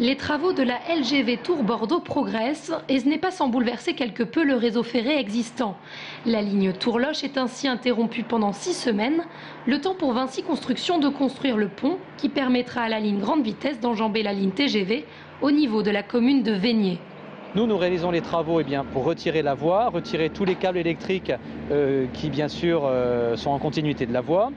Les travaux de la LGV Tours Bordeaux progressent et ce n'est pas sans bouleverser quelque peu le réseau ferré existant. La ligne Tours-Loche est ainsi interrompue pendant 6 semaines, le temps pour Vinci Construction de construire le pont qui permettra à la ligne grande vitesse d'enjamber la ligne TGV au niveau de la commune de Vénier. Nous réalisons les travaux pour retirer la voie, retirer tous les câbles électriques qui bien sûr sont en continuité de la voie,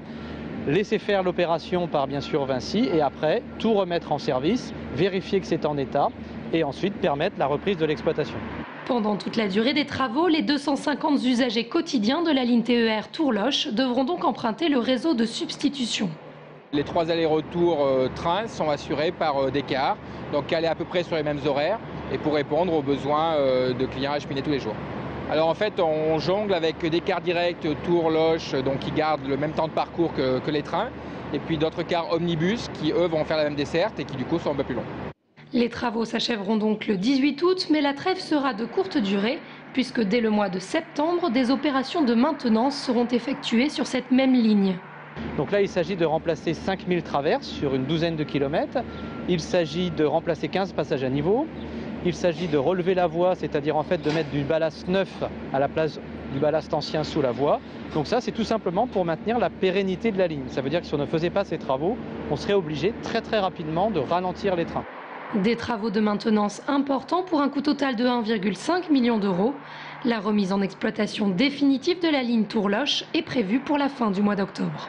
laisser faire l'opération par bien sûr Vinci et après tout remettre en service, vérifier que c'est en état et ensuite permettre la reprise de l'exploitation. Pendant toute la durée des travaux, les 250 usagers quotidiens de la ligne TER Tours-Loche devront donc emprunter le réseau de substitution. Les 3 allers-retours trains sont assurés par des cars, donc calés à peu près sur les mêmes horaires et pour répondre aux besoins de clients acheminés tous les jours. Alors en fait, on jongle avec des cars directs Tours-Loche, donc qui gardent le même temps de parcours que les trains, et puis d'autres cars omnibus qui eux vont faire la même desserte et qui du coup sont un peu plus longs. Les travaux s'achèveront donc le 18 août, mais la trêve sera de courte durée, puisque dès le mois de septembre, des opérations de maintenance seront effectuées sur cette même ligne. Donc là, il s'agit de remplacer 5000 traverses sur une douzaine de kilomètres. Il s'agit de remplacer 15 passages à niveau. Il s'agit de relever la voie, c'est-à-dire en fait de mettre du ballast neuf à la place du ballast ancien sous la voie. Donc ça, c'est tout simplement pour maintenir la pérennité de la ligne. Ça veut dire que si on ne faisait pas ces travaux, on serait obligé très rapidement de ralentir les trains. Des travaux de maintenance importants pour un coût total de 1,5 million d'euros. La remise en exploitation définitive de la ligne Tours-Loche est prévue pour la fin du mois d'octobre.